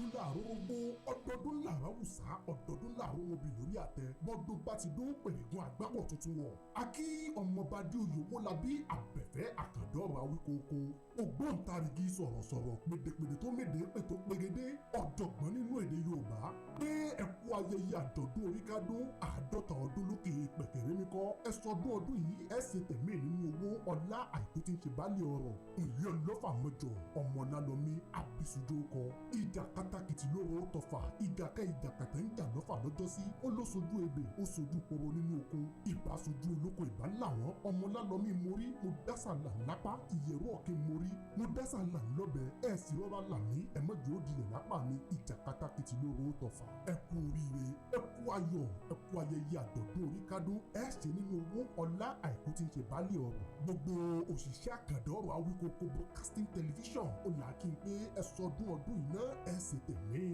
ọdọọdún láàárọ̀ ogbó ọdọọdún làrá wùsà ọdọọdún láàárọ̀ obì lórí àtẹ bọ́dún bá ti dún pèrègùn àgbákò tuntun wọ̀ akí ọmọọba Adéoyè Owólabí Àbẹ̀fẹ́ Àkàndọ̀rọ̀ Awíkókó ògbóǹtarìgì sọ̀rọ̀sọ̀rọ̀ pèdèpèdè tó méde pè tó pegedé ọ̀jọ̀gbọ́n nínú èdè Yorùbá pé ẹkú ayẹyẹ àjọ̀dún oríkádún 50 ọdún lókè pẹ̀kẹ̀rẹ́ mi kọ́ ẹ sọdún ọdún yìí ẹ ṣe tẹ̀mí nínú owó ọlá àìkú tí ń ṣe báálẹ̀ ọ̀rọ̀ ìlú ọlọ́fà mọ́jọ ọmọlálọ́mí àbísùjó kọ ìjà kátàkìtì lóró tọfà ìjàkẹ́ ìjàkàtà ń jà lọ́fà lọ́jọ́sí ó ló sojú ebè ó sojú poro nínú oko ìbá sojú olóko ìbá làwọn ọmọlálọ́mí mórí mo dásà là lápá ìyẹ̀rú ọ̀kẹ́ mórí mo dásà là lọ́bẹ̀ ẹ̀ sì rọ́ra là mí ẹ̀mọ́jọ́ ó dilẹ̀ lápá mi ìjà kátàkìtì lóró tọfà ẹ kú oríire ẹ kú ayọ̀ ẹ kú ayẹyẹ àjọ̀dún oríkádún ẹ ṣe nínú owó ọlá àìkú tí ń ṣe báálẹ̀ ọ̀rọ̀ gbogbo òṣìṣẹ́ Àkàndọ̀rọ̀ Awíkókó broadcasting television ó là kí n pé ẹ sọdún ọdún yìí náà ẹ sì tẹ̀lé.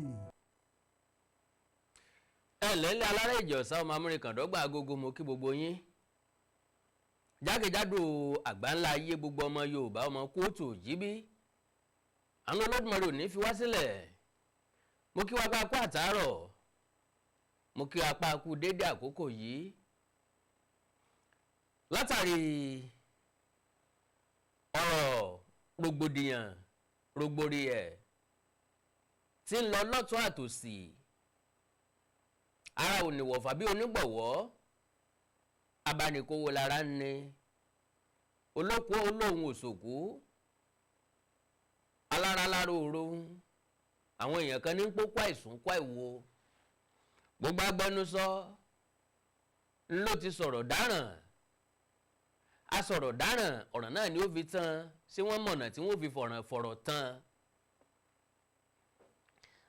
ẹ lẹ́lẹ́ alárẹ̀ ìjọsá ọmọ amúrikàndọ́gba agogo mo kí gbogbo yín jákèjádò àgbáńlá ayé gbogbo ọmọ Yorùbá ọmọ kóòtù òjíbí àwọn Olódùmarè ò ní fi wá sílẹ̀ mo kí wá pa kú àtàárọ̀ mo kí apá kú dédé àkókò yìí látàrí ọ̀rọ̀ rògbòdìyàn tí ń lọ lọ́tún àtòsì ara ò ní wọ̀fà bí onígbọ̀wọ́ abánikówó lára ń ní olóko olóhùn òṣòkú alára lára òróhùn àwọn èèyàn kan ní pópó àìsùn kó àìwo gbogbo agbẹnusọ ló ti sọ̀rọ̀ dáràn a sọ̀rọ̀ dáràn ọ̀ràn náà ni ó fi tán ṣé wọ́n mọ̀nà tí wọ́n fi fọ̀rọ̀ tán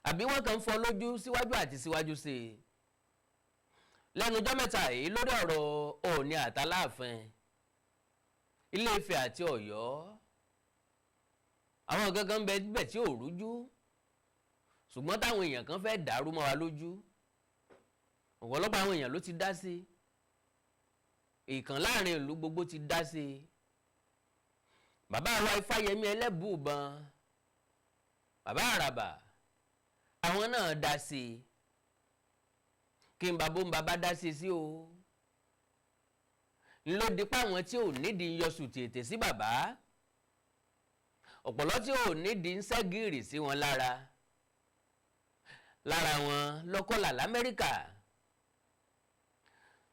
àbí wọ́n kàn ń fọ́ lójú síwájú àti síwájú sí i lẹ́nu ọjọ́ mẹ́ta yìí lórí ọ̀rọ̀ Ọọ̀ni àtàláàfin Ilé-Ifẹ̀ àti Ọ̀yọ́ àwọn gangan ń bẹ níbẹ̀ tí ò rújú ṣùgbọ́n táwọn èèyàn kan fẹ́ dàrú mọ́ wa lójú ọ̀pọ̀lọpọ̀ àwọn èèyàn ló ti dá sí ìkàn láàrin ìlú gbogbo ti dá sí bàbá wa Fayemi Elebuibon bàbá àràbà àwọn náà dá sí kí n bàbá dá sí sí o ló dípá àwọn tí ò nídìí yọsù tètè sí bàbá ọ̀pọ̀lọ́ tí ò nídìí ń ṣẹ́gìrì sí wọn lára wọn lọ́kọ́là l'Amẹ́ríkà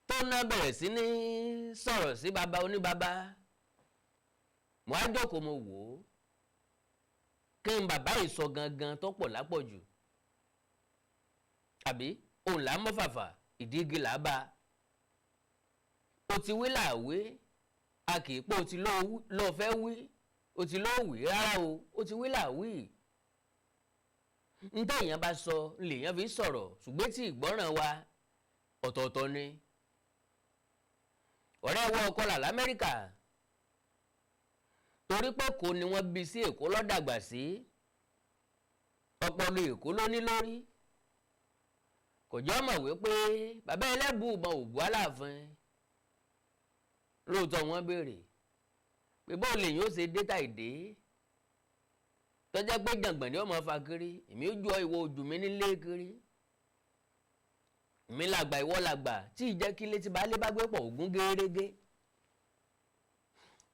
tó ná bẹ̀rẹ̀ sí ní sọ̀rọ̀ sí bàbá oníbàbá mo á jókòó mo wò ó kí n bàbá ìsọ gangan tó pọ̀ lápọ̀jù àbí òun là á mọ́ fàfà ìdí igi là á bá o ti wí làwé a kì í pé o ti lọ́ọ́ fẹ́ wí o ti lọ́ọ́ wí rárá o ti wí làwí ń tẹ̀yàn bá sọ lèèyàn fi sọ̀rọ̀ ṣùgbọ́n tí ìgbọ́ràn wa ọ̀tọ̀ọ̀tọ̀ ni ọ̀rẹ́ wọ Kọlà l'Amẹ́ríkà torí pé Èkó ni wọ́n bí sí Èkó ló dàgbà sí ọpọlọ Èkó ló ní lórí kò jọ́ mọ̀ wípé bàbá Elebuibon ò bú Aláàfin lóòótọ́ wọ́n béèrè pé bọ́ọ̀ lèyìn ó ṣe dé tàìdé tọ́jọ́ pé jàǹgbọ̀n ni ó máa fa kiri èmi ó ju ìwọ ojú mi nílé kiri mi làgbà ìwọ làgbà tí ìjẹ́ kí létí baálé bá gbé pọ̀ ògún gérégé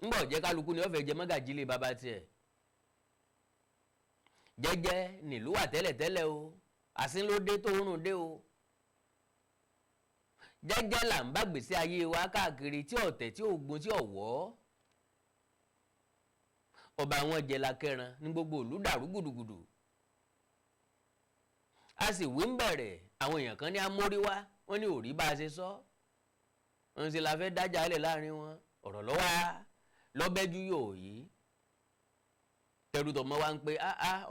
ń bọ̀ jẹ́ kálukú ni ó fẹ́ jẹ mọ́gàjí lé bàbá tiẹ̀ jẹ́jẹ́ nílùú wà tẹ́lẹ̀tẹ́lẹ̀ o àsín ló dé tó rùn dé o jẹ́jẹ́ là ń bá gbèsè ayé wa káàkiri tí ọ̀tẹ̀ tí ògbón tí ọ̀wọ́ ọba àwọn jẹla kẹran ní gbogbo ìlú dàrú gùdùgùdù a sì wí ń bẹ̀rẹ̀ àwọn èèyàn kan ní amórí wá wọ́n ní òrí bá a ṣe sọ wọ́n sì la fẹ́ dájà lẹ̀ láàrin wọn ọ̀rọ̀ lọ́wọ́ lọ́bẹ́jú yóò yí tẹ̀rù tọ̀mọ́ wa ń pe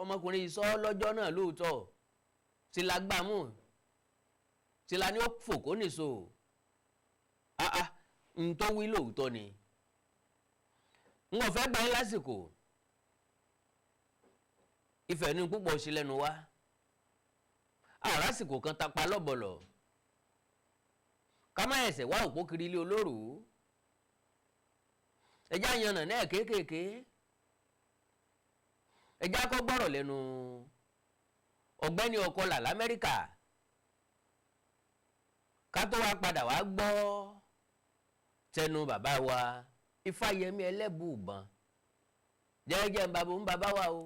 ọmọkùnrin yìí sọ lọ́jọ́ náà lóòótọ́ tí la gbà mú tí la ní ó fòkó nìṣó ń tó wí lóòótọ́ ni n ò fẹ́ gbà yín lásìkò ìfẹ́ ní púpọ̀ sí lẹ́nu wa àrásìkò kan tapa lọ́bọ̀lọ̀ ká má ẹ̀sẹ̀ wá òpó kiri ilé olóró ẹjá yanà náà kéékèèké ẹjá kọ́ gbọ́rọ̀ lẹ́nu ọ̀gbẹ́ni Kọlà l'Amẹ́ríkà ká tó wá padà wá gbọ́ tẹnu bàbá wa Fayemi Elebuibon jẹ́jẹ́ ń bàbá wa o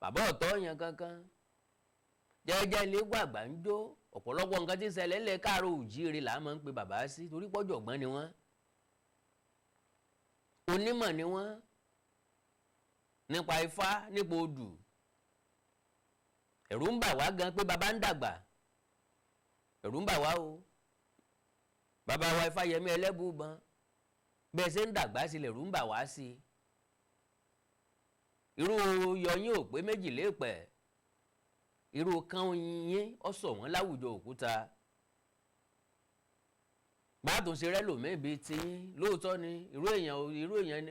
bàbá ọ̀tọ̀ yẹn kankan jẹ́jẹ́ ilé gbàgbà ń jó ọ̀pọ̀lọpọ̀ nǹkan tí ń ṣẹlẹ̀ ńlẹ̀ káàró òjíire là máa ń pe bàbá sí torí pọ́jọ̀gbọ́n ni wọ́n onímọ̀ ni wọ́n nípa ifá nípa odù ẹ̀rù ń bà wá gan pé bàbá ń dàgbà ẹ̀rù ń bà wá o bàbá wa Fayemi Elebuibon bẹ́ẹ̀ ṣe ń dàgbà sí lẹ̀rù ń bà wá sí irú yọyín ò pé méjì léèpẹ̀ irú kan yín ọ̀sọ̀ wọn láwùjọ òkúta gbádùn ṣe rẹ́ lòmíì bíi tí lóòótọ́ ni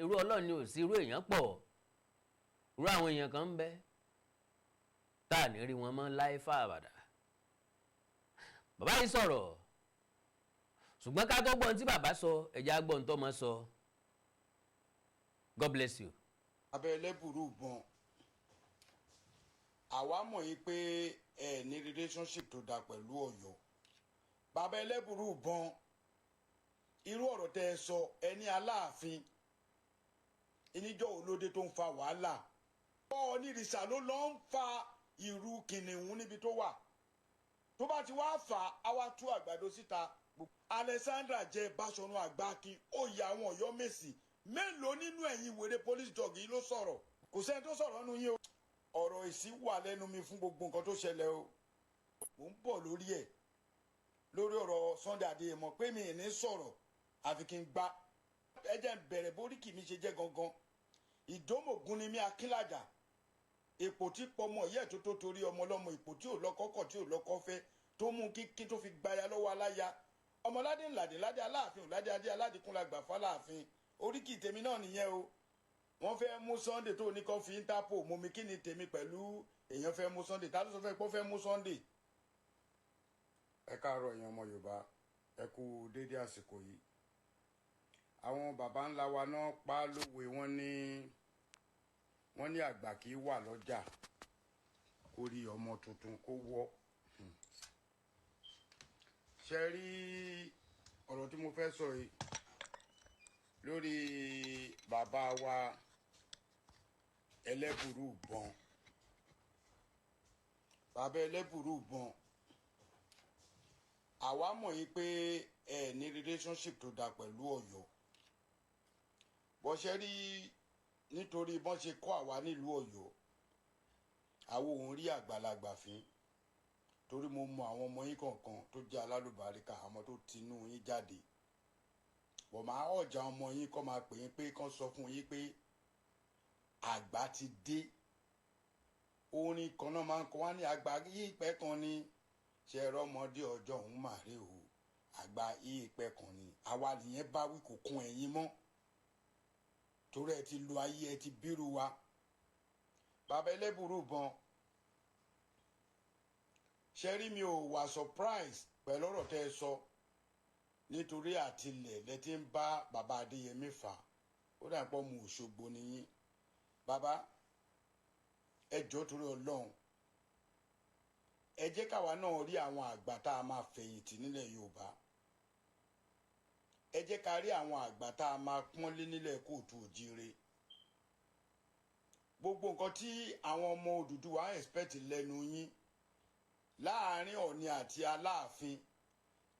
irú ọlọ́run ni ò sí irú èèyàn pọ̀ irú àwọn èèyàn kan ń bẹ tá à ní rí wọn mọ́ láì fàbàdà bàbá yìí sọ̀rọ̀ ṣùgbọ́n ká tó gbọ́n tí bàbá sọ ẹ̀já gbọ́n tó mọ́ sọ God bless you. Bàbá Elebuibon àwa mọ̀ yìí pé ẹ ní relationship tó dáa pẹ̀lú Ọ̀yọ́ Bàbá Elebuibon irú ọ̀rọ̀ tẹ́ ẹ sọ ẹ ní Aláàfin ìníjọ́ olóde tó ń fa wàhálà bọ́ọ̀ ní ìrìṣà ló lọ́ ń fa ìrù kìnìún níbi tó wà tó bá ti wá fà á wá tú àgbàdo síta Alexandra jẹ Báṣọ̀run Àgbákin ó yà àwọn Ọ̀yọ́ Mèsì mélòó nínú ẹ̀yin wèrè police dog yìí ló sọ̀rọ̀ kò sẹ́ni tó sọ̀rọ̀ nínú yín o ọ̀rọ̀ èsì wà lẹ́nu mi fún gbogbo nǹkan tó ṣẹlẹ̀ o mò ń bọ̀ lórí ẹ̀ lórí ọ̀rọ̀ Sunday Adéyẹmọ pé mi ì ní sọ̀rọ̀ àfi kí n gbá ẹ jẹ́ n bẹ̀rẹ̀ bóríkì mi ṣe jẹ́ gangan ìdómògún ni mí Akínlàjà èpò tí pọmọ yẹ tó torí ọmọ ọlọ́mọ èpò tí ò lọ́kọ́kọ̀ tí ò lọ́kọ́ fẹ́ tó mú kí tó fi gbaya lọ́wọ́ aláya ọmọládé ńlàdé ládé Aláàfin òládé adé aládìkúnlá gbà fáláàfin oríkì tèmi náà nìyẹn o wọ́n fẹ́ mú Sunday tó ní kó fi Interpol mú mi kí ni tèmi pẹ̀lú èèyàn fẹ́ mú Sunday tá ló sọ fẹ́ pọ́ fẹ́ mú Sunday. ẹ káàárọ̀ èèyàn ọmọ Yorùbá ẹ kú déédéé àsìkò yìí àwọn baba ńlá wa náà pa lówe wọ́n ní àgbà kì í wà lọ́jà kó rí ọmọ tuntun kó wọ́ ṣe rí ọ̀rọ̀ tí mo fẹ́ sọ yìí lórí bàbá wa Elebuibon bàbá Elebuibon àwa mọ̀ yìí pé ẹ ní relationship tó dáa pẹ̀lú Ọ̀yọ́ bọ́sẹ̀ rí nítorí bọ́n ṣe kọ́ àwa nílùú Ọ̀yọ́ àwọn òun rí àgbàlagbà fín torí mo mọ àwọn ọmọ yín kọ̀ọ̀kan tó jẹ́ alálùbáríkà àwọn tó tinú yín jáde bọ̀ máa ọ̀jà ọmọ yín kọ́ máa pè yín pé kán sọ fún yín pé àgbà ti dé orin kan náà máa ń kọ́ wá ní àgbà yípẹ́ kan ní ṣe ẹ̀rọ ọmọdé ọjọ́ òun mà rí o àgbà yípẹ́ kan ní àwa nìyẹn bá wí kò kún ẹ̀yìn mọ́ torí ẹ ti lu ayé ẹ ti bírú wa bàbá Elebuibon ṣe rí mi ò wà surprise pẹ̀lú ọ̀rọ̀ tẹ́ ẹ sọ nítorí àtìlẹ̀ lẹ́tí ń bá bàbá Adéyẹmí fà ó dà pọ̀ mu Òṣogbo nìyí bàbá ẹ jọ̀ọ́ torí Ọlọ́run ẹ jẹ́ káwa náà rí àwọn àgbà tá a máa fẹ̀yìntì nílẹ̀ Yorùbá ẹ jẹ́ ká rí àwọn àgbà tá a máa pọ́nlé nílẹ̀ Kóòtù Òjíire gbogbo nǹkan tí àwọn ọmọ Odùduwà expect lẹ́nu yín láàrin Ọọ̀ni àti Aláàfin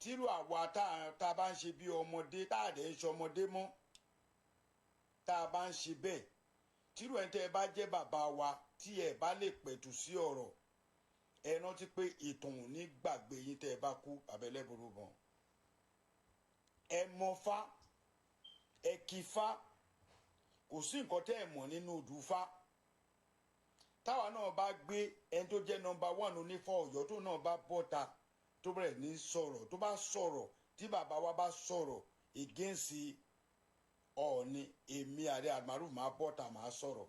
tírú àwa tá a bá ń ṣe bí ọmọdé tá a dẹ̀ ń ṣe ọmọdé mọ́ tá a bá ń ṣe bẹ́ẹ̀ tírú ẹ̀ tẹ́ ẹ bá jẹ́ bàbá wa tí ẹ bá lè pẹ̀tù sí ọ̀rọ̀ ẹ rántí pé ìtàn ò ní gbàgbé yín tẹ́ ẹ bá kú bàbá Elebuibon ẹ mọ fá ẹ kì fá kò sí nǹkan tẹ́ ẹ mọ̀ nínú odù fá táwa náà bá gbé ẹni tó jẹ́ nọ́mbà 1 onífá Ọ̀yọ́ tó náà bá bọ́ta tó bẹ̀rẹ̀ ní sọ̀rọ̀ tó bá sọ̀rọ̀ tí bàbá wa bá sọ̀rọ̀ against Ọọ̀ni èmi Ààrẹ Almaroof máa bọ́ta máa sọ̀rọ̀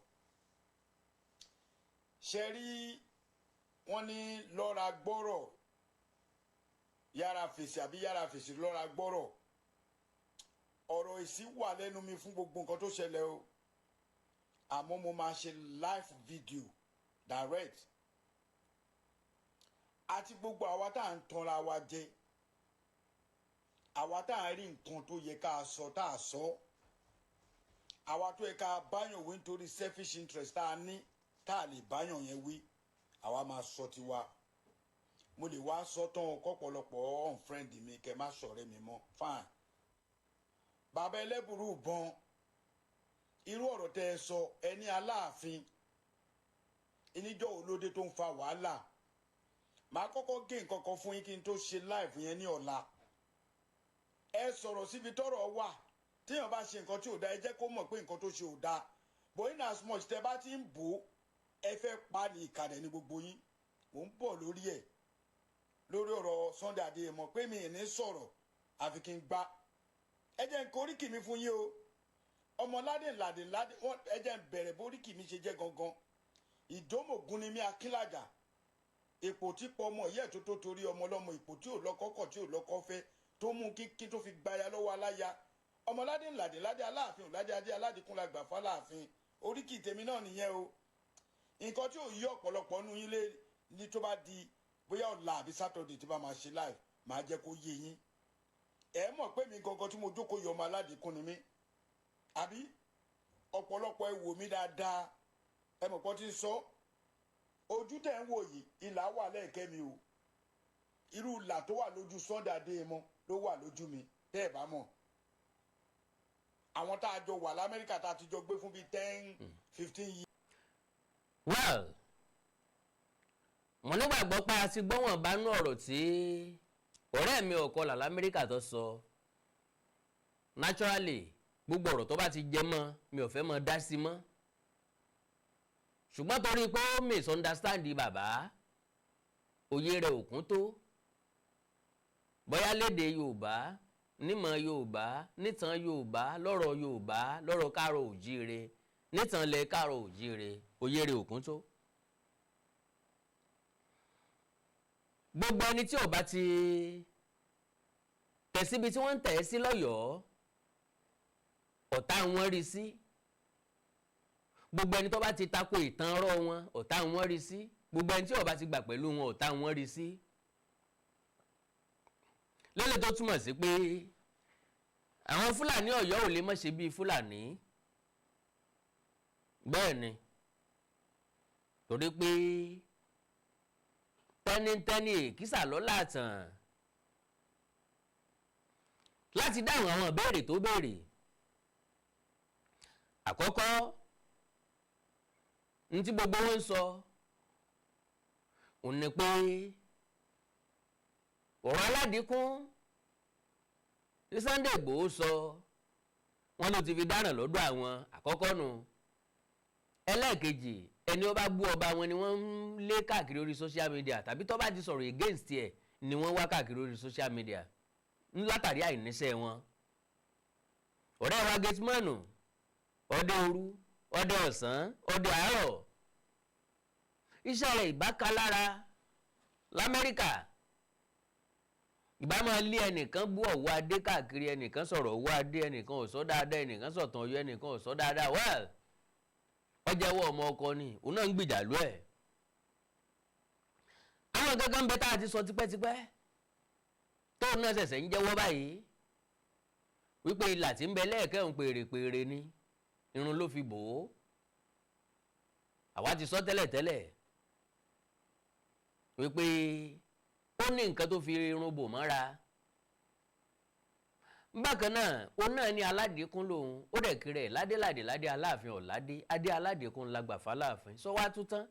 ṣe rí wọ́n ní lọ́ra gbọ́rọ̀ yára fèsì àbí yára fèsì lọ́ra gbọ́rọ̀ ọ̀rọ̀ èsì wà lẹ́nu mi fún gbogbo nǹkan tó ṣẹlẹ̀ o àmọ́ mo máa ṣe live video direct àti gbogbo àwa tá à ń tanra wa jẹ àwa tá à ń rí nǹkan tó yẹ ká sọ tá à sọ àwa tó yẹ ká báyàn wí nítorí selfish interest tá a ní tá a lè báyàn yẹn wí àwa máa sọ tiwa mo lè wá sọ tán kọ́pọ̀lọpọ̀ unfriend mi kẹ́ má ṣọ̀rẹ́ mi mọ́ fine bàbá Elebuibon irú ọ̀rọ̀ tẹ́ ẹ sọ ẹni Aláàfin ìníjọ́ olóde tó ń fa wàhálà màá kọ́kọ́ gé nǹkan kan fún yín kí n tó ṣe live yẹn ní ọ̀la ẹ sọ̀rọ̀ síbi tọ́rọ̀ wà téèyàn bá ṣe nǹkan tí ò dáa ẹ jẹ́ kó mọ̀ pé nǹkan tó ṣe ò dáa but in as much tẹ́ bá ti ń bò ó ẹ fẹ́ pa ní ìkàlẹ̀ ní gbogbo yín mò ń bọ̀ lórí ẹ̀ lórí ọ̀rọ̀ Sunday Adéyẹmọ pé mi ì ní sọ̀rọ̀ àfi kí n gbá ẹ jẹ́ n koríkì mi fún yín o ọmọládé ládé wọn ẹ jẹ́ n bẹ̀rẹ̀ boríkì mi ṣe jẹ́ gangan ìdómògún ni mí akínlàjà èpò tí pọ̀ ọmọ yẹ́ tó torí ọmọ ọlọ́mọ èpò tí ò lọ́kọ́ kọ̀ tí ò lọ́kọ́ fẹ́ tó mú kí tó fi gbaya lọ́wọ́ aláya ọmọládé ládé Aláàfin ládé adé aládìkúnlá gbà fáláàfin oríkì tèmi náà nìyẹn o nǹkan tí ò yí ọ̀pọ̀lọpọ̀ nú yín lé ní tó bá di bóyá ọ̀la àbí sátọ̀dẹ̀ tí bá máa ṣe live máa jẹ́ kó yé yín ẹ mọ̀ pé mi gangan tí mo jókòó yọ ọmọ aládìkún ni mí àbí ọ̀pọ̀lọpọ̀ ẹ wò mí dáadáa ẹ mọ̀ pọ́ tí ń sọ ojú tẹ̀ ń wò yìí ìlà wà lẹ́ẹ̀kẹ́ mi o irú ìlà tó wà lójú Sunday Adéyẹmọ ló wà lójú mi tẹ́ ẹ bá mọ̀ àwọn tá a jọ wà l'Amẹ́ríkà tá a ti jọ gbé fún bíi 10-15 years. well mo nígbàgbọ́ pé a ti gbọ́ wọn bá nú ọ̀rọ̀ tí ọ̀rẹ́ mi Kọlà l'Amẹ́ríkà tó sọ naturally gbogbo ọ̀rọ̀ tó bá ti jẹ mọ́ mi ò fẹ́ mọ́ dá sí mọ́ ṣùgbọ́n torí pé ó misunderstand bàbá òye rẹ̀ ò kún tó bóyá lédè Yorùbá nímọ̀ Yorùbá nítàn Yorùbá lọ́rọ̀ Yorùbá lọ́rọ̀ kárọ̀ òjíire nítàn lẹ̀ kárọ̀ òjíire òye rẹ̀ ò kún tó. gbogbo ẹni tí ó bá ti tẹ̀ síbi tí wọ́n ń tẹ̀ sí lọ́yọ̀ọ́ ọ̀tá wọn rí sí gbogbo ẹni tó bá ti tako ìtàn ọ̀rọ̀ wọn ọ̀tá wọn rí sí gbogbo ẹni tí ó bá ti gbà pẹ̀lú wọn ọ̀tá wọn rí sí lélẹ̀ tó túmọ̀ sí pé àwọn Fúlàní Ọ̀yọ́ ò lè mọ̀ ṣe bíi Fúlàní bẹ́ẹ̀ ni torí pé tẹ́nitẹ́ni èkísà lọ́la tàn láti dáhùn àwọn ìbéèrè tó béèrè àkọ́kọ́ ní tí gbogbo wọn ń sọ òun ni pé ọ̀rọ̀ aládìkún tí Sunday Igboho sọ wọn ló ti fi dáràn lọ́dọ̀ àwọn àkọ́kọ́ nù ẹlẹ́ẹ̀kejì ẹni ó bá bú ọba wọn ni wọ́n ń lé káàkiri orí social media tàbí tó bá ti sọ̀rọ̀ against ẹ̀ ni wọ́n wá káàkiri orí social media látàrí àìníṣẹ́ wọn ọ̀rẹ́ wa gẹ́tìmọ́nù ọdẹ òru ọdẹ ọ̀sán ọdẹ àárọ̀ iṣẹ́ rẹ̀ ìbáka lára l'Amẹ́ríkà ìbá máa lé ẹnìkan bú Owoade káàkiri ẹnìkan sọ̀rọ̀ Owoade ẹnìkan ò sọ dáadáa ẹnìkan sọ̀tàn Ọ̀yọ́ ẹnìkan ò sọ dáadáa well ọjà ẹwọ́ ọmọ ọkọ ni òun náà ń gbìjà lú ẹ̀ àwọn gángan ń bẹ tá a ti sọ tipẹ́tipẹ́ tóun náà ṣẹ̀ṣẹ̀ ń jẹ́wọ́ báyìí wípé ìlà tí ń bẹ lẹ́ẹ̀kẹ́ òun pèrèpèrè ni irun ló fi bò ó àwa ti sọ tẹ́lẹ̀tẹ́lẹ̀ wípé ó ní nǹkan tó fi irun bò mọ́ra bákan náà òun náà ní aládìkún lòun ó dẹ̀ kiri ẹ̀ ládé Aláàfin ọ̀ládé adé aládìkún lágbà fáláàfin sọ wá tún tán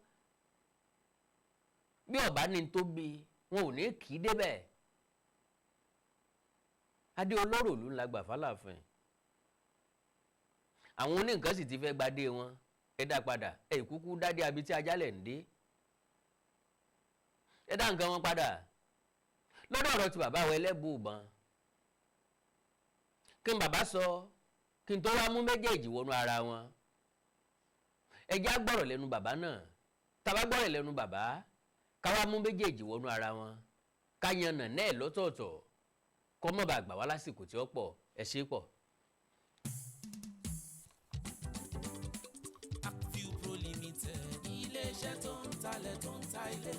bí ọba ní tó bí wọn ò ní kì í débẹ̀ adé olóró ló ń lágbà fáláàfin àwọn oníǹkan sì ti fẹ́ gbadé wọn ẹ dá padà ẹ kúkú dádé abi tí ajálẹ̀ ń dé ẹ dá nǹkan wọn padà lọ́dọ̀ ọ̀rọ̀ ti bàbá wa Elebuibon kí n bàbá sọ kí n tó wá mú méjèèjì wọnú ara wọn ẹ jẹ́ á gbọ́rọ̀ lẹ́nu bàbá náà tá bá gbọ́rọ̀ lẹ́nu bàbá ká wá mú méjèèjì wọnú ara wọn ká yànnà náà lọ́tọ̀ọ̀tọ̀ kó má bàa gbà wá lásìkò tí ó pọ̀ ẹ ṣe pọ̀. Ilé-iṣẹ́ tó ń talẹ̀ tó ń ta ilé.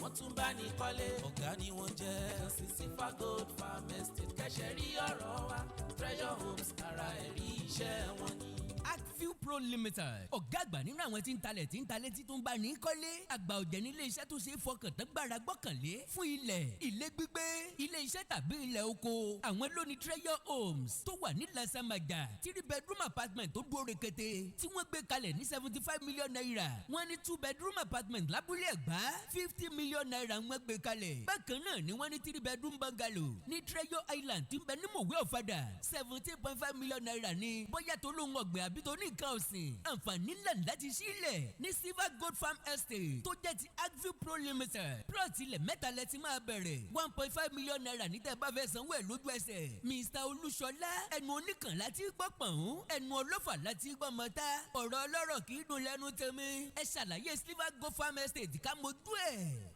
wọ́n tún bá ní kọ́lé ọ̀gá ni wọ́n jẹ́. Silver Gold Farm Estate kẹ́sẹ̀ rí ọ̀rọ̀ wa Treasure Homes ara ẹ̀rí iṣẹ́ wọn ni. Agview Pro Limited ọ̀gá àgbà nínú àwọn tí ń talẹ̀ tí tó ń bá ní kọ́lé àgbà ọ̀jẹ̀ ní ilé iṣẹ́ tó ṣe é fọkàn tán gbára gbọ́kànlé fún ilé gbígbé ilé iṣẹ́ tàbí ilẹ̀ oko àwọn lóní Treasure Homes tó wà ní Lasamaja 3 bedroom apartment tó dúró rekete tí wọ́n gbé kalẹ̀ ní 75 million naira wọ́n ní 2 bedroom apartment lábúlé Ẹ̀gbá 50 million naira wọ́n gbé kalẹ̀ bákan náà ni wọ́n ní 3 bedroom bungalow ní Treasure Island tí ń bẹ ní Mòwe Ọ̀fadà 17.5 million naira ní bóyá tó lóun ọ̀gbìn àbí tó ní nǹkan ọ̀sìn àǹfààní ńlá láti sílẹ̀ ní Silver Gold Farm Estate tó jẹ́ ti Agview Pro Limited plot ilẹ̀ mẹ́ta lẹ ti máa bẹ̀rẹ̀ 1.5 million naira ní tẹ́ bá fẹ́ sanwó ẹ̀ lójú ẹsẹ̀ Mr. Olúṣọlá ẹnu oníkan láti gbọ́ pọ̀n ẹnu ọlọ́fà láti gbọ́ mọ́ta ọ̀rọ̀ ọlọ́rọ̀ kì í dùn lẹ́nu tèmi ẹ ṣàlàyé Silver Gold Farm Estate ká mojú ẹ̀.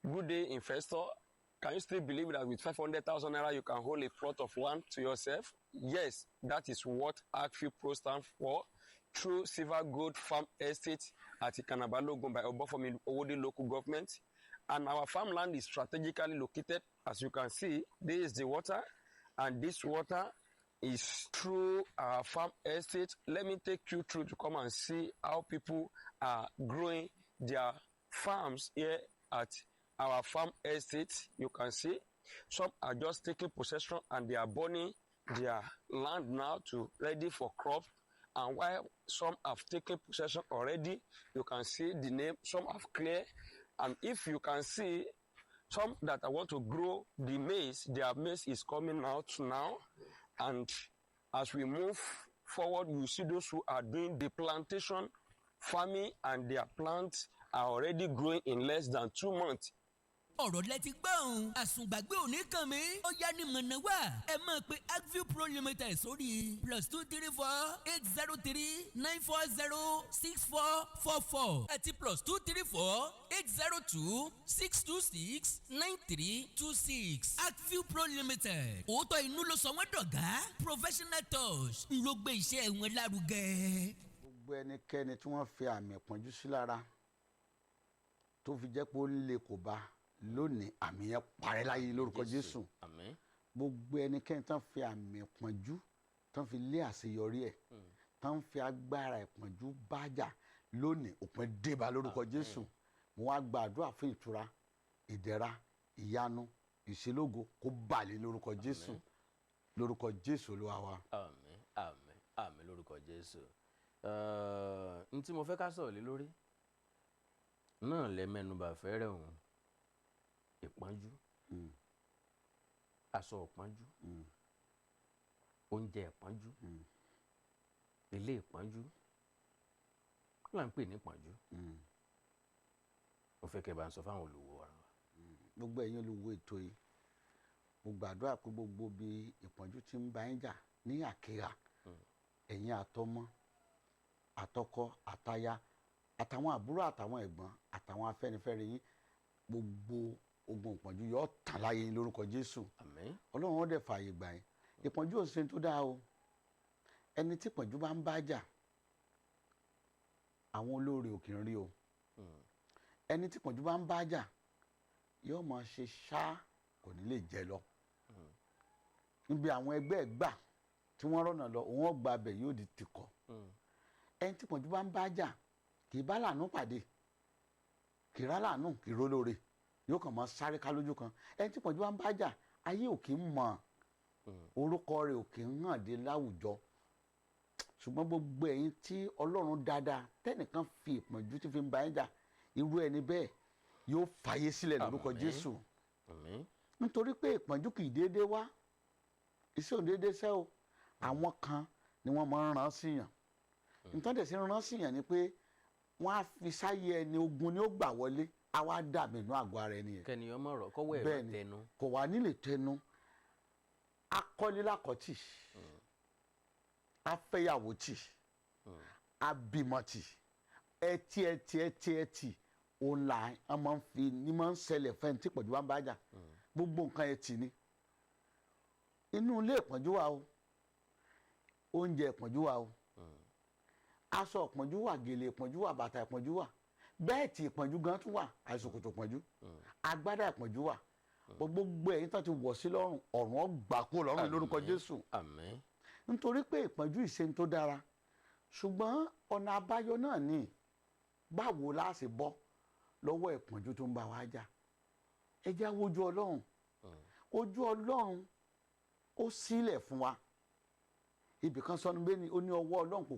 Good day, investor. Can you still believe that with 500,000 naira you can hold a plot of land to yourself? Yes, that is what Agview Pro stands for. Through Silver Gold Farm Estate at Ikanabalogun by Obofomi Owoade local government. And our farmland is strategically located. As you can see, this is the water. And this water is through our farm estate. Let me take you through to come and see how people are growing their farms here at our farm estate. You can see some are just taking possession and they are burning their land now to ready for crop. And while some have taken possession already, you can see the name, some have cleared. And if you can see some that I want to grow the maize, their maize is coming out now. And as we move forward, you see those who are doing the plantation farming and their plants are already growing in less than 2 months. ọ̀rọ̀ lẹ ti gbọ́ òun àsùngbàgbé òní kan mi ó yá ní mọ̀nà wá ẹ máa pe Agview Pro Limited sórí +234 803 940 6444 àti +234 802 626 9326 Agview Pro Limited òótọ́ inú ló sọ wọ́n dọ̀gá professional touch ń ló gbé iṣẹ́ wọn lárugẹ. gbogbo ẹnikẹ́ni tí wọ́n fi àmì ìpọ́njú sí lára tó fi jẹ́ pé ó lè kó bá lónìí àmì yẹn parẹ́ láyé lórúkọ Jésù. Àmín. gbogbo ẹnikẹ́ni tán fi àmì ìpọ́njú tán fi lé àṣeyọrí ẹ̀ tán fi agbára ìpọ́njú bájà lónìí òpin débà lórúkọ Jésù. mo wá gbàdúrà fún ìtura ìdẹ̀ra ìyanu ìṣelógo kó bàlẹ̀ lórúkọ Jésù lórúkọ Jésù Olúwa wa. Àmín àmín àmín lórúkọ Jésù. N tí mo fẹ́ ká sọ̀rọ̀ lé lórí náà lẹ mẹ́nubà fẹ́rẹ̀ òun ìpọ́njú aṣọ ìpọ́njú oúnjẹ ìpọ́njú ilé ìpọ́njú kí là ń pè ní ìpọ́njú mo fẹ́ kẹ́ bá ń sọ fáwọn olùwò wa. gbogbo ẹ̀yin olùwò ètò yìí mo gbàdúrà pé gbogbo bí ìpọ́njú ti ń bá yín jà ní àkíyà ẹ̀yin àtọmọ àtọkọ àtaya àtàwọn àbúrò àtàwọn ẹ̀gbọ́n àtàwọn afẹ́nifẹ́re yín gbogbo ogun ìpọ́njú yóò tàn láyé yín lórúkọ Jésù. Àmín. Ọlọ́run ó dẹ̀ fààyè gbà yín ìpọ́njú ò ṣe tó dáa o ẹni tí ìpọ́njú bá ń bá jà àwọn olóore ò kì í rí o ẹni tí ìpọ́njú bá ń bá jà yóò máa ṣe ṣá kò ní lè jẹ lọ níbi àwọn ẹgbẹ́ ẹ̀ gbà tí wọ́n rọ̀nà lọ òun ó gba abẹ yóò di tìkọ̀ ẹni tí ìpọ́njú bá ń bá jà kì í bá làánú pàdé kì í rá làánú kì í rólóore yóò kàn máa sáré ká lójú kan ẹni tí ìpọ́njú bá ń bá jà ayé ò kì í mọ̀ orúkọ rẹ̀ ò kì í hàn dé láwùjọ ṣùgbọ́n gbogbo ẹ̀yin tí Ọlọ́run dáadáa tẹ́nìkan fi ìpọ́njú tí fi ń bá yín jà irú ẹni bẹ́ẹ̀ yóò fàyè sílẹ̀ lórúkọ Jésù nítorí pé ìpọ́njú kì í déédéé wá iṣẹ́ ò déédéé sẹ́ o àwọn kan ni wọ́n máa ń rán síyàn nítorí tẹ̀sí rán síyàn ni pé wọ́n á fi sáyé ẹni ogun ni ó gbà wọlé á wá dàbí inú àgọ́ ara ẹni yẹn. kẹ́niyàn mọ̀ ọ̀rọ̀ kọ́wọ́ ẹ̀ bá tẹnu. kò wá nílé tẹnu akọ́lélàkọ́tì afẹ́yàwó tì abímọ tì ẹtì òun là á máa ń fi ní máa ń ṣẹlẹ̀ fẹ́ni tí ìpọ́njú bá ń bá jà gbogbo nǹkan ẹtì ni inú ilé ìpọ́njú wà o oúnjẹ ìpọ́njú wà o aṣọ ìpọ́njú wà gèlè ìpọ́njú wà bàtà ìpọ́njú wà bẹ́ẹ̀ tí ìpọ́njú gan tún wà àìsòkòtò ìpọ́njú agbádá ìpọ́njú wà gbogbo ẹ̀yin tó ti wọ̀ sí lọ́rùn ọ̀run ọgbà kú lọ́rùn lórúkọ Jésù nítorí pé ìpọ́njú ìṣe tó dára ṣùgbọ́n ọ̀nà àbáyọ náà ni báwo la ṣe bọ́ lọ́wọ́ ìpọ́njú tó ń bá wa jà ẹ jẹ́ wojú Ọlọ́run ojú Ọlọ́run ó sílẹ̀ fún wa ibìkan sọnù bẹ́ẹ̀ ni ó ní ọwọ́ Ọlọ́run kò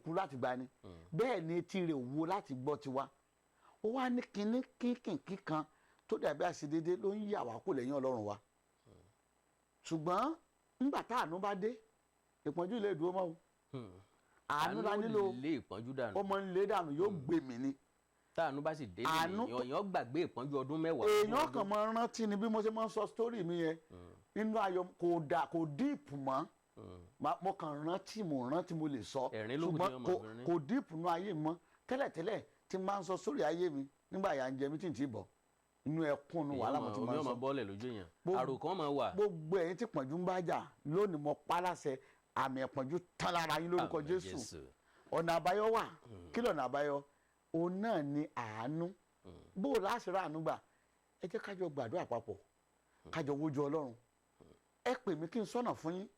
kúrú láti gbà ni bẹ́ẹ̀ ni etí rẹ̀ wo láti gbọ́ tiwa ó wá ní kinní kínkìnkín kan tó dàbí àṣedédé ló ń yà wá kó lẹ́yìn Ọlọ́run wa ṣùgbọ́n nígbà tá àánú bá dé ìpọ́njú lè dúró mọ́ o àánú la nílò ọmọ nílé dànù yóò gbé mi ni táànú bá sì délé èèyàn gbàgbé ìpọ́njú ọdún mẹ́wàá. èèyàn kàn máa rántí ni bí mo ṣe máa ń sọ sítórì mi yẹn nínú ayọ̀ kò díìpù mọ́ mo kàn rántí mo lè sọ ṣùgbọ́n kò díìpù nú ayé mi mọ́ tẹ́lẹ̀tẹ́lẹ̀ tí máa ń sọ sórí ayé mi nígbà yà ń jẹ mí tí n ti bọ̀ inú ẹkún nu wàhálà mo ti máa ń sọ. omi ọmọ bọ́ọ̀lẹ̀ lójú yẹn àròkàn máa wà. gbogbo ẹ̀yin tí pọ̀njú ń bá jà lónìí mo pa láṣẹ àmì ẹ̀pọ̀njú tán lára yín lórúkọ Jésù ọ̀nà àbáyọ wà kí lọ̀nà àbáyọ òun náà ni àánú bó o láṣẹ rà àánú gbà ẹ jẹ́ kájọ gbàdúrà papọ̀ kájọ wojú Ọlọ́run ẹ pè mí kí n sọ́nà fún yín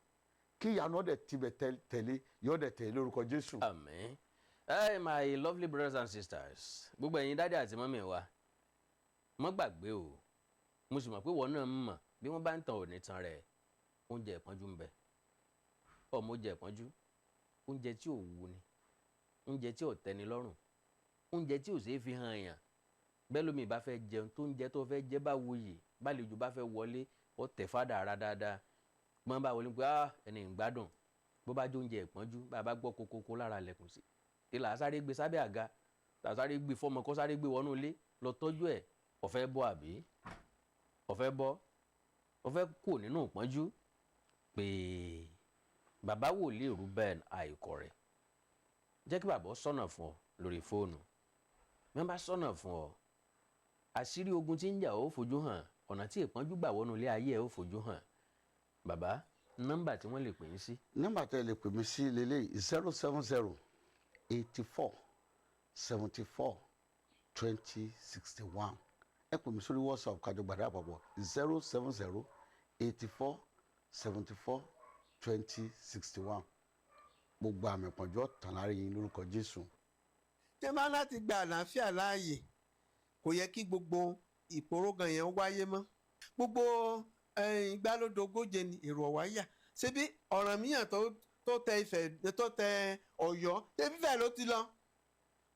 kí ìyanu ọ̀dẹ̀ tibẹ̀ tẹ̀lé yọ̀ọ́dẹ̀ tẹ̀lé lórúkọ Jésù. Àmín. Hey, my lovely brothers and sisters gbogbo ẹ̀yin dáadé àti mọ́mí wa mọ́ gbàgbé o mo sì mọ̀ pé wọ́n náà ń mọ̀ bí wọ́n bá ń tan òní tan rẹ̀ oúnjẹ ìpọ́njú ń bẹ ọmọ oúnjẹ ìpọ́njú oúnjẹ tí ò wú ni oúnjẹ tí ò tẹ́ni lọ́rùn oúnjẹ tí ò ṣeé fi hàn yàn bẹ́ẹ̀ lómi bá fẹ́ jẹun tó ń jẹ tó fẹ́ jẹ bá wuyì bálejò bá fẹ́ wọlé ó tẹ̀ fádà ara dáadáa gbọ́n bá wọlé pé ẹni ń gbádùn bó bá jó oúnjẹ ìpọ́njú bá a bá gbọ́ kókókó lára lẹ̀kùn sí ìlà sáré gbé sábẹ́ àga tà sáré gbé fọmọ kó sáré gbé wọnú ilé lọ tọ́jú ẹ̀ ọ̀fẹ́ bọ́ àbí ọ̀fẹ́ bọ́ ọ̀fẹ́ kò nínú ìpọ́njú pé bàbá wòlíì Reuben Àìkọ̀rẹ́ jẹ́ kí bàbá sọ̀nà fún ọ lórí fóònù bí wọ́n bá sọ̀nà fún ọ àṣírí ogun tí ń jà ó fojú hàn ọ̀nà tí ìpọ́njú gbà wọnú ilé ayé ẹ̀ ó fojú hàn bàbá nọ́mbà tí wọ́n lè pè yín sí. nọ́mbà tí ẹ lè pè mí sí lélẹ́yìí 070 84 74 20 61 ẹ pè mí sórí WhatsApp kájọ gbàdá àpapọ̀ 070 84 74 20 61 gbogbo àmì ìpọ́njú ọ̀tàn lára yín lórúkọ Jésù. tẹ́ máa láti gba àlàáfíà láàyè kò yẹ kí gbogbo ìporógan yẹn wáyé mọ́ gbogbo ìgbàlódógóje ni èrò ọ̀wáyà ṣebí ọ̀ràn míyàn tó tẹ Ifẹ̀ tó tẹ Ọ̀yọ́ ṣebí Ifẹ̀ ló ti lọ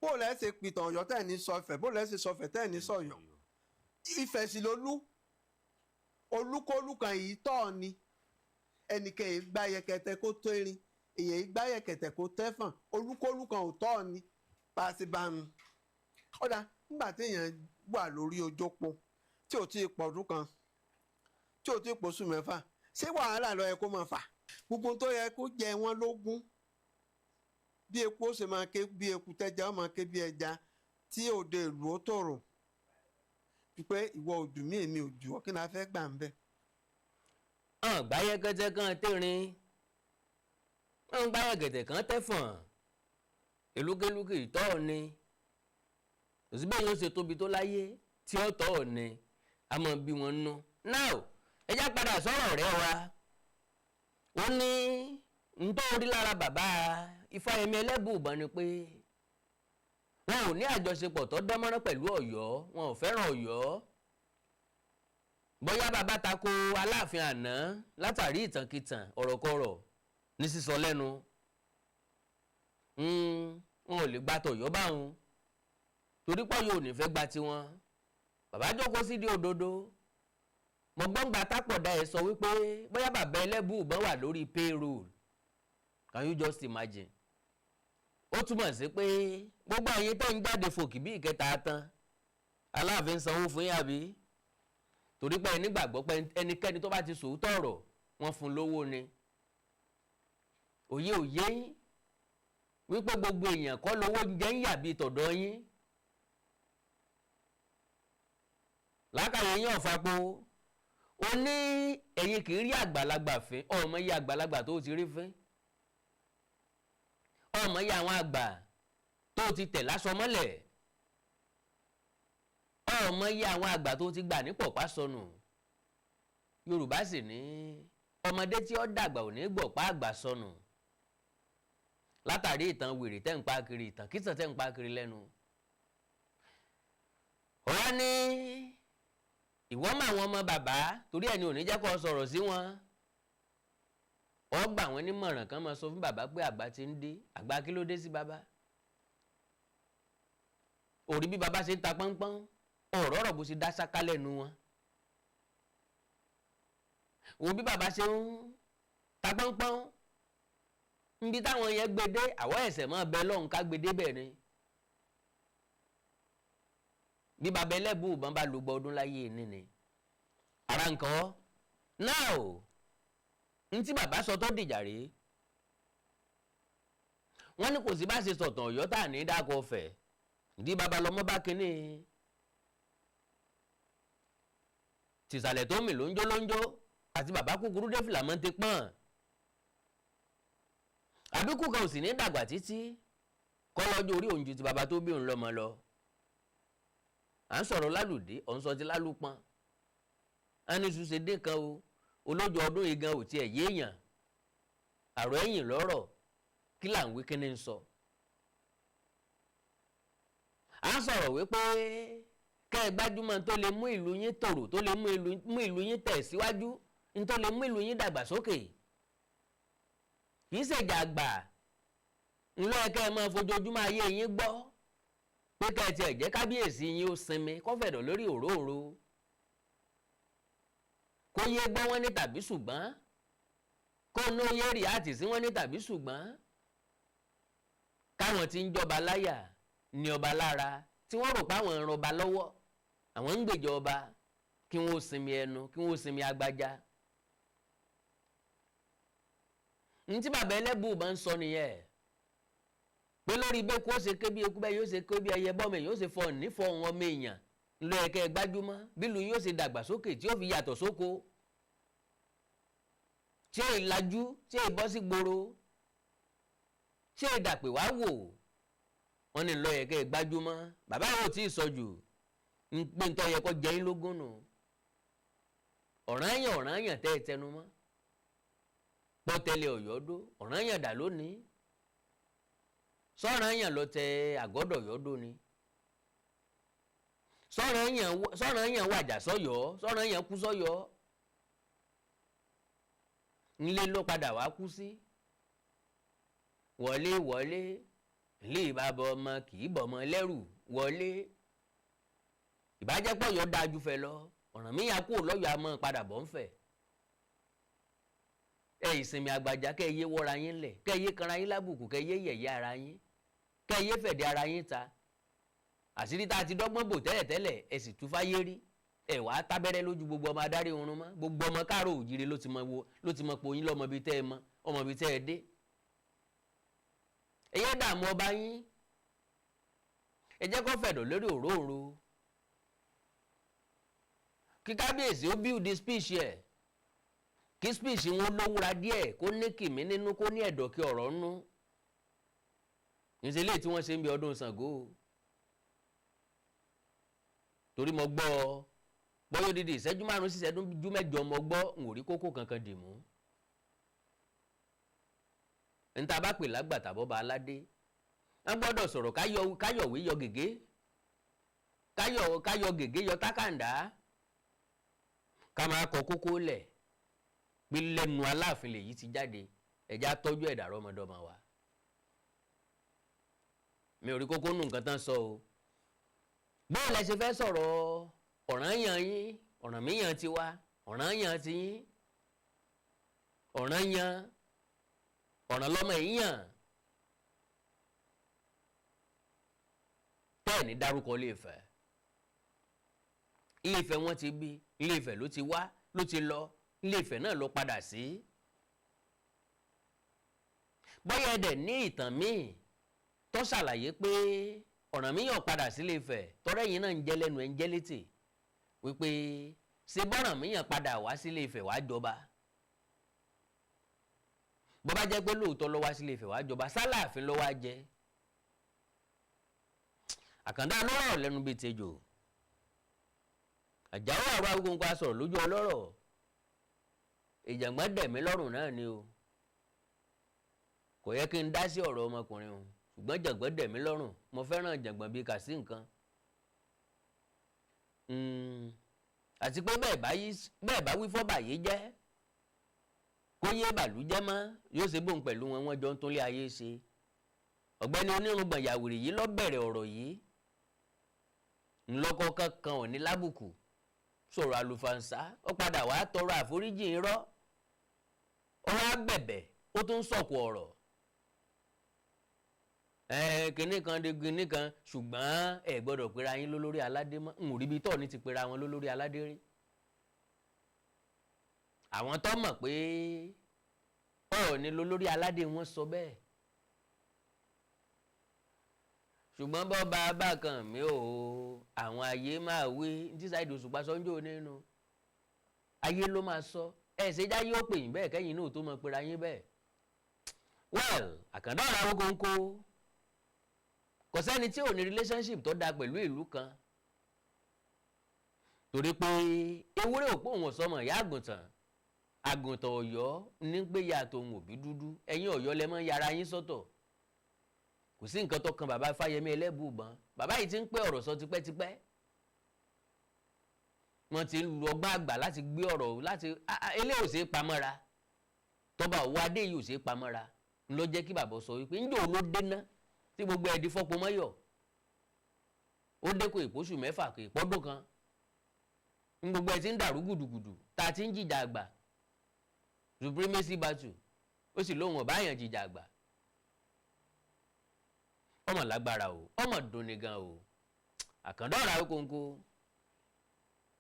bó lẹ́ ṣe pìtàn Ọ̀yọ́ tẹ̀ ní sọ Ifẹ̀ bó lẹ́ ṣe sọ Ifẹ̀ tẹ̀ ní sọ̀yọ́ Ifẹ̀ sì lolú olúkólúkan yìí tọ́ ni ẹnìkan yìí gbá yẹkẹtẹ kó tó erin èyàn yìí gbá yẹkẹtẹ kó tẹ́fọ̀n olúkólúkan ò tọ́ ni bá a ti bá nu ọ̀dà nígbà téèyàn wà lórí ojópo tí ò tí ì pọ̀dún kan tí ò tí ì pọ̀sù mẹ́fà ṣé wàhálà ló yẹ kó máa fà gbogbo tó yẹ kó jẹ wọ́n lógún bí eku ó ṣe máa ké bí eku tẹ́já ó máa ké bí ẹja tí òde ìlú ó tòrò pípẹ́ ìwọ òdù mí èmi òdù ọ kí ni a fẹ́ gbà ń bẹ̀. gbáyẹkẹtẹ kan tẹrin gbáyẹkẹtẹ kan tẹfọ̀n èlúkélúkè ìtọ́ ni òsínbẹ́ yóò ṣe tóbi tó láyé tí ó tọ́ ni a mọ̀ bí wọ́n nú. now ẹ já padà sọ̀rọ̀ rẹ wa ó ní nítorí lára bàbá Fayemi Elebuibon ni pé wọn ò ní àjọṣepọ̀ tó dánmọ́rán pẹ̀lú Ọ̀yọ́ wọn ò fẹ́ràn Ọ̀yọ́ bóyá bàbá tako Aláàfin àná látàrí ìtànkìtàn ọ̀rọ̀kọ̀rọ̀ ní sísọ lẹ́nu wọn ò lè gba tọ̀yọ́ báwọn torí pọ̀ yóò ní fẹ́ gba tiwọn bàbá jókòó sí di òdodo mo gbọ́ngbà tápọ̀dá ẹ̀ sọ wípé bóyá bàbá Elebuibon wà lórí payroll can you just imagine ó túmọ̀ sí pé gbogbo àyè tó ń jáde fòkì bí ìkẹta tán Aláàfin sanwó fún yín àbí torí pé nígbàgbọ́ pé ẹnikẹ́ni tó bá ti sòótọ́ ọ̀rọ̀ wọ́n fún lówó ni òye yín wípé gbogbo èèyàn kọ́ lówó jẹ́ ń yà bíi tọ̀dọ̀ yín lákàyè yín ọ̀fapò ó ní ẹ̀yin kì í rí àgbàlagbà fín ọmọ yìí àgbàlagbà tó ti rí fín ọmọ yìí àwọn àgbà tó ti tẹ̀ lásọ mọ́lẹ̀ ọmọ iye àwọn àgbà tó ti gbà ní pọ̀pá sọnù Yorùbá sì ní ọmọdé tí ó dàgbà ò ní gbọ̀pá àgbà sọnù látàrí ìtàn wèrè tẹ́ ń pa kiri ìtàn kìtàn tẹ́ ń pa kiri lẹ́nu. wọ́n ní ìwọ mọ àwọn ọmọ bàbá torí ẹni ò ní jẹ́ kó sọ̀rọ̀ sí wọn wọ́n gbà wọ́n nímọ̀ràn kan máa sọ fún bàbá pé àgbà ti ń dé àgbà kí ló dé sí bàbá òrí bí bàbá ṣe ń ta pọ́npọ́n ọ̀rọ̀ ọ̀rọ̀ bó ṣe dá sáká lẹ́nu wọn wo bí bàbá ṣe ń ta pọ́npọ́n níbi táwọn yẹn gbede àwọ̀ ẹ̀sẹ̀ mọ́ bẹ lọ́hùn ká gbede bẹ́ẹ̀ ni bí bàbá Elebuibon bá lo gbọ́ ọdún láyé ní ni ara nǹkan náà o ntí bàbá sọ tó dìjà rèé wọ́n ní kò sí bá ṣe sọ̀tàn Ọ̀yọ́ tá à ní dákọ̀ ọ̀fẹ́ ìdí bàbá lọ́mọ bá kínní tìsàlẹ̀ tó mì lóńjó àti bàbá kúkúrú dé fìlà mọ́ ti pọ́n àbíkú kan ò sì ní dàgbà títí kọ́ lọ́jọ́ orí òun ju ti bàbá tó bí òun lọ́mọ lọ à ń sọ̀rọ̀ lálùdé ọ̀n sọ ti lálùpọ̀n á ní ṣùṣe dé kan o olójú ọdún yìí gan ò tiẹ̀ yéèyàn àrò ẹ̀yìn lọ́rọ̀ kí là ń wí kí ni ń sọ. à ń sọ̀rọ̀ wípé kẹ́ ẹ gbájúmọ̀ tó lè mú ìlú yín tòrò tó lè mú ìlú yín tẹ̀ síwájú tó lè mú ìlú yín dàgbàsókè kì í ṣèjà àgbà ńlọ ẹ̀kẹ́ ẹ máa fojoojúmọ́ ayé yín gbọ́ pé ká ẹ tiẹ̀ jẹ́ kábíyèsí yín ó sinmi kọ́fẹ̀dọ̀ lórí òróòro kó yé gbọ́ wọ́n ní tàbí ṣùgbọ́n kó ní yé rí àti sí wọ́n ní tàbí ṣùgbọ́n káwọn tí ń jọba láyà ní ọba lára tí wọ́n rò pé àwọn ń rọba lọ́wọ́ àwọn ń gbèjọ ọba kí wọ́n ó sinmi ẹnu kí wọ́n ó sinmi agbájá. ní tí bàbá Elebuibon ń sọ nìyẹn pé lórí ibẹ̀ kó ṣe ké bí eku bẹ́ẹ̀ yóò ṣe ké bí ẹyẹ bọ́mọ yóò ṣe fọ nífọ̀ ọmọ èèyàn ńlọ ẹ̀kẹ́ gbájúmọ́ bílù yóò ṣe dàgbàsókè tí ó fi yàtọ̀ sóko tí ó ìlàjú tí ó ìbọ́ sí gbòòrò tí ó ìdàpè wá wò wọ́n ní ńlọ ẹ̀kẹ́ gbájúmọ́ bàbá yóò tí ì sọ jù ń pé ń tọ́ yẹ kó jẹ́ yín lógún nù ọ̀ranyàn tẹ́ ẹ tẹnu mọ́ pọ́tẹ́lẹ̀ ọ̀yọ́dó ọ̀ranyàn dà lónìí sọ́ranyàn lọ tẹ àgọ́dọ̀ ọ̀yọ́dó ni sọ́ranyàn wàjà sọ́yọ́ sọ́ranyàn kú sọ́yọ́ ńlẹ́ ló padà wá kú sí wọlé ilé ìbábọ̀ ọmọ kì í bọ̀ ọmọ lẹ́rù wọlé ìbájẹ́pọ̀ yọ dájú fẹ́ lọ Ọ̀rànmíyàn kú lọ́yọ̀ àmọ́ padà bọ̀ ń fẹ́ ìsinmi àgbàjá kẹ́ ẹ yé wọ́ra yín lẹ̀ kẹ́ ẹ yé kanra yín lábùkù kẹ́ ẹ yé yẹ̀yẹ́ ara yín kẹ́ ẹ yé fẹ̀dẹ̀ ara yín ta àṣírí tá a ti dọ́gbọ́n bò tẹ́lẹ̀tẹ́lẹ̀ ẹ sì tú fáyé rí ẹ wàá tábẹ́rẹ́ lójú gbogbo ọmọ adarí oorun mọ́ gbogbo ọmọ káàrọ̀ òjìrè ló ti mọ pòyín lọ́mọ bíi tẹ́ ẹ mọ ọmọ bíi tẹ́ ẹ dé ẹ yé dààmú ọba yín ẹ jẹ́ kó fẹ̀dọ̀ lórí òróòro kí kábíyèsí ó build the speech yẹ kí speech wọn lówúra díẹ̀ kó ní kìmí nínú kó ní ẹ̀dọ̀ kí ọ̀rọ̀ nú ìṣẹ̀lẹ̀ tí wọ́n ṣe ń bí ọdún Ṣàngó torí mo gbọ́ bọ́yọ̀ dídì ìṣẹ́jú 5 sí ìṣẹ́jú 8 mo gbọ́ n ò rí kókó kankan dì mú níta bá pè lágbàtà bọ́ba aládé wọ́n gbọ́dọ̀ sọ̀rọ̀ káyọ̀wé yọ gègé káyọ̀ gègé yọ tákàndá ká máa kọ kókó lẹ̀ pé lẹ́nu Aláàfin lèyí ti jáde ẹ̀já tọ́jú ẹ̀dá rọmọdọ́mọ wa mi ò rí kókó nù nǹkan tán sọ o bóò lẹ ṣe fẹ́ sọ̀rọ̀ ọ̀ranyàn yín Ọ̀rànmíyàn tiwa ọ̀ranyàn ti yín ọ̀ràn lọ́mọ èèyàn tẹ́ẹ̀ ní dárúkọ Ilé-Ifẹ̀ Ilé-Ifẹ̀ wọ́n ti bí Ilé-Ifẹ̀ ló ti wá ló ti lọ Ilé-Ifẹ̀ náà ló padà sí bóyá ẹ̀dẹ̀ ní ìtàn míì tó ṣàlàyé pé Ọ̀rànmíyàn padà sí Ilé-Ifẹ̀ tọ́rẹ́yìn náà ń jẹ́ lẹ́nu ẹ̀ ń jẹ́ létí wípé ṣé bọ́rànmíyàn padà wá sí Ilé-Ifẹ̀ wá jọba bó bá jẹ́ pé lóòótọ́ ló wá sí Ilé-Ifẹ̀ wá jọba s'Áláàfin ló wá jẹ́ àkàndá lọ́rọ̀ lẹ́nu bíi tejò àjàwó àrò Awíkonko sọ̀rọ̀ lójú ọlọ́rọ̀ ìjàngbọ̀n dẹ̀mí lọ́rùn náà ni o kò yẹ kí n dá sí ọ̀rọ̀ ọmọkùnrin o ṣùgbọ́n jàngbọ̀n dẹ̀mí lọ́rùn mo fẹ́ràn jàngbọ̀n bíi kà sí nǹkan àti pé bẹ́ẹ̀ bá wí fọ́ bàyé jẹ́ kó yé bàlújẹ́ mọ́ yóò ṣe bóun pẹ̀lú wọn wọ́n jọ ń túnlé ayé ṣe ọ̀gbẹ́ni onírùngbọ̀n yàwùrì yìí ló bẹ̀rẹ̀ ọ̀rọ̀ yìí ńlọ́kọ́ kankan ò ní lábùkù sọ̀rọ̀ àlùfàǹsá ó padà wá tọrọ àforíjì irọ́ ó wá bẹ̀bẹ̀ ó tún sọ̀kò ọ̀rọ̀ kinní kan de kinní kan ṣùgbọ́n ẹ gbọ́dọ̀ pera yín lólórí aládé mọ́ n ò rí bí tọ́ ní ti pera wọn lólórí aládé rí àwọn tó mọ̀ pé Ọọ̀ni lólórí aládé wọn sọ bẹ́ẹ̀ ṣùgbọ́n bọ́ bá kan mi ò àwọn ayé máa wí tí Saheed Òṣùpá sọ́njọ́ nínú ayé ló máa sọ ṣe já yóò pè yín bẹ́ẹ̀ kẹ́yìn náà tó mọ̀ pera yín bẹ́ẹ̀ well àkàndá ọ̀rọ̀ Awíkonko kò sẹ́ni tí ò ní relationship tó dáa pẹ̀lú ìlú kan torí pé ewúrẹ́ òpó òun ọ̀sọ́mọ̀ ìyá àgùntàn Ọ̀yọ́ ní pé yàtọ̀ òun òbí dúdú ẹ̀yin Ọ̀yọ́ lẹ mọ́ yàrá yín sọ́tọ̀ kò sí nǹkan tó kan bàbá Fáyẹmí Elebuibon bàbá yìí ti ń pẹ́ ọ̀rọ̀ sọ tipẹ́tipẹ́ wọ́n ti ń lu ọgbọ́n àgbà láti gbé ọ̀rọ̀ láti eléyìí ò ṣe é pamọ́ra tọ́ba Owoade yìí ò ṣe é pamọ́ra ló jẹ́ kí bàbá sọ wípé ńjọ́ ló déná tí gbogbo ẹ̀ di fọ́pọ̀ mọ́yọ̀ ó dẹ́kun ìpóṣù mẹ́fà kò ìpọ́dún kan ń gbogbo ẹ̀ ti ń dàrú gùdùgùdù tá a ti ń jìjà àgbà supremacy battle ó sì lóhùn ọ̀bá àyàn jìjà àgbà ọmọ lágbára o ọmọ dunni gan o àkàndá ọ̀rọ̀ Awíkonko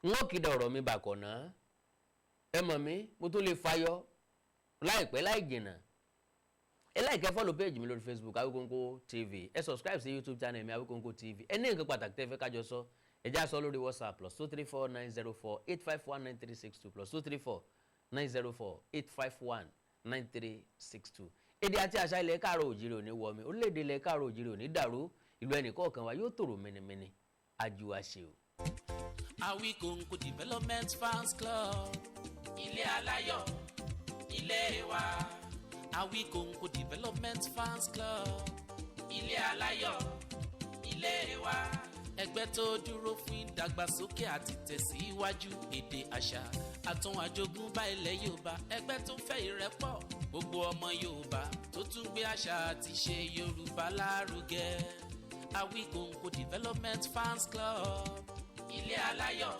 n ó kìdá ọ̀rọ̀ mi bàkọ̀ náà ẹ mọ̀ mí mo tó lè fayọ láìpẹ́ láì jìnnà ẹ like follow page mi lórí Facebook Awíkonko TV ẹ subscribe sí YouTube channel mi Awíkonko TV ẹ ní nǹkan pàtàkì tẹ́ fẹ́ kájọ sọ ẹ já sọ lórí WhatsApp +2349048519362 +2349048519362 èdè àti àṣà ilẹ̀ káàrọ̀ òjìrì òní wọmi orílẹ̀-èdè ilẹ̀ káàrọ̀ òjìrì òní dàrú ìlú ẹnìkọ̀ọ̀kan wa yóò tòrò mẹ́nimẹ́ni àjùwàṣe o. Awíkonko Development Fans Club ilé aláyọ̀ ilé wa. Awíkonko Development Fans Club ilé aláyọ̀ ilé wa. Ẹgbẹ́ tó dúró fún ìdàgbàsókè àti tẹ̀síwájú èdè àṣà àtún àjogúnbá ilẹ̀ Yorùbá. Ẹgbẹ́ tó fẹ́ ìrẹ́pọ̀ gbogbo ọmọ Yorùbá tó tún gbé àṣà àti ṣe Yorùbá lárugẹ. Awíkonko Development Fans Club ilé aláyọ̀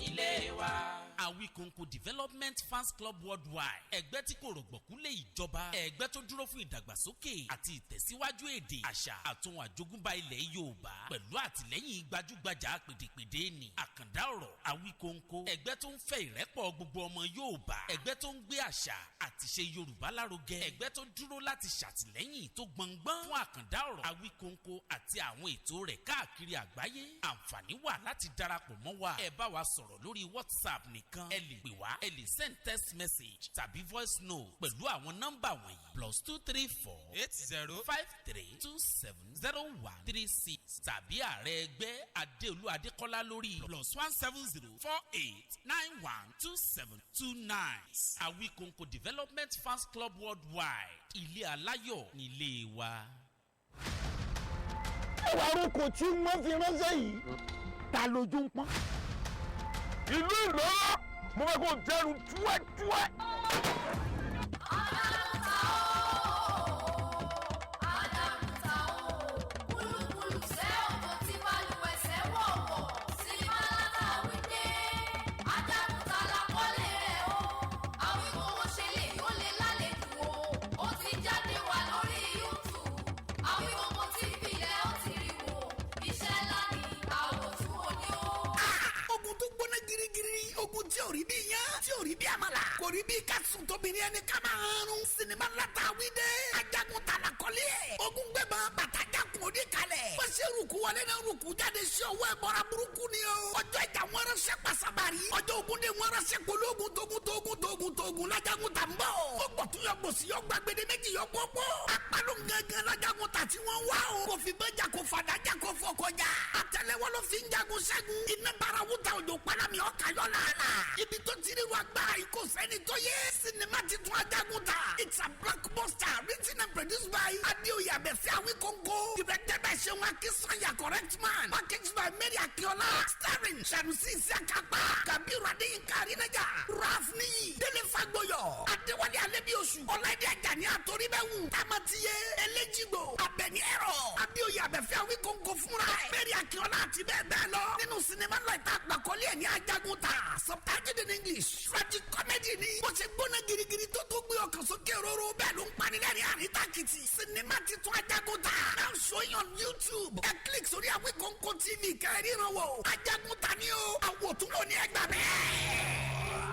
ilé wa. Awíkonko Development Fans Club Worldwide ẹgbẹ́ tí kò rọ̀gbọ̀kú lé ìjọba ẹgbẹ́ tó dúró fún ìdàgbàsókè àti ìtẹ̀síwájú èdè àṣà àtún àjogúnbá ilẹ̀ Yorùbá pẹ̀lú àtìlẹ́yìn gbajúgbajà pèdèpèdè ní àkàndá ọ̀rọ̀ Awíkonko ẹgbẹ́ tó ń fẹ́ ìrẹ́pọ̀ gbogbo ọmọ Yorùbá ẹgbẹ́ tó ń gbé àṣà àti ṣe Yorùbá lárugẹ ẹgbẹ́ tó dúró láti ṣàtìlẹ́yìn tó gbọ̀ngbọ́n fún àkàndá ọ̀rọ̀ Awíkonko àti àwọn ètò rẹ̀ káàkiri àgbáyé. Àǹfààní wà láti darapọ̀ mọ́ wa ẹ bá wa sọ̀rọ̀ lórí WhatsApp nìkan ẹ lè pè wá ẹ lè send text message tàbí voice note pẹ̀lú àwọn nọ́mbà wọ̀nyí +2348053270136 tàbí ààrẹ ẹgbẹ́ Adéolú Adékọ́lá lórí +17048912729. Awíkonko Development Fans Club Worldwide ilé aláyọ̀ nílé wa. ẹwà orúkọ tí wọ́n fi ránṣẹ́ yìí ta lójú ń pọ́n. ìlú ìlọ́rọ̀ mo fẹ́ kó dẹrù túwẹ́túwẹ́. tí ò rí bí iyán tí ò rí bí àmàlà kò rí bí kásùn tóbi ní ẹni ká máa rún sinimá ńláta wíde ajagun tala kọ́lé ẹ̀ ogun gbẹ̀bọ̀n bàtà jákun òde kalẹ̀ bó ṣe rúkú wọlé náà rúkú jáde sí ọwọ́ ẹ̀ bọ́ra burúkú ni o ọjọ́ ìjà wọn ránṣẹ́ pasabari ọjọ́ ogun dé wọn ránṣẹ́ pológun tógun lájagun tà ń bọ̀. bọ̀ tún yọ gbòsì yọ gbàgbede méjì yọ gbogbo. apalo gangan lajagun ta tí wọ́n wá o. kò fi bẹ́jà kò fàdájà kò fọ kọjá. àtẹ́lẹwọ́ ló fi ń jagun ṣẹ́gun. iná bara wuta òjò palami ọkà yọ làálà. ibi tó ti rí wa gbára yìí kò sẹ́ni tó yé. sinimá ti tún ajagun ta. it's a blockbuster written and produced by Adéoyè Abẹ́fẹ́ Awíkóńkó. directed by Ṣeun Akínsànyà correct man. packaged by Mary Akíọ́lá. starring Ṣànúsì Ìsíàkápá. Kàbírù Adéyínká Arínájà. Ralph Níyì. Délé Fágbóyọ̀. Adéwálé Alẹ́bíoṣù. Ọláìdé Àjàní Àtòríbẹ̀wù. Tamatiye. Eléjìgbò. Abẹ́ni Ẹ̀rọ. Adéoyè Abẹ́fẹ́ Awíkóńkó fúnra ẹ̀. Mary Akíọ́lá àti bẹ́ẹ̀ bẹ́ẹ̀ lọ. nínú sinimá ńlá ìta àgbàkọ́lé ẹ̀ ní ajagun ta. subtitled in English. tragic comedy ni. bó ṣe gbóná girigiri tó tó gbé ọkàn sókè róró bẹ́ẹ̀ ló ń panilẹ́rìn àríntàkìtì. sinimá titun ajagun ta. now showing on YouTube. ẹ click sórí Awíkóńkó TV kẹrìnrán wò. ajagun ta ni o. àwòtún ló ní ẹgbàá bẹ́ẹ̀.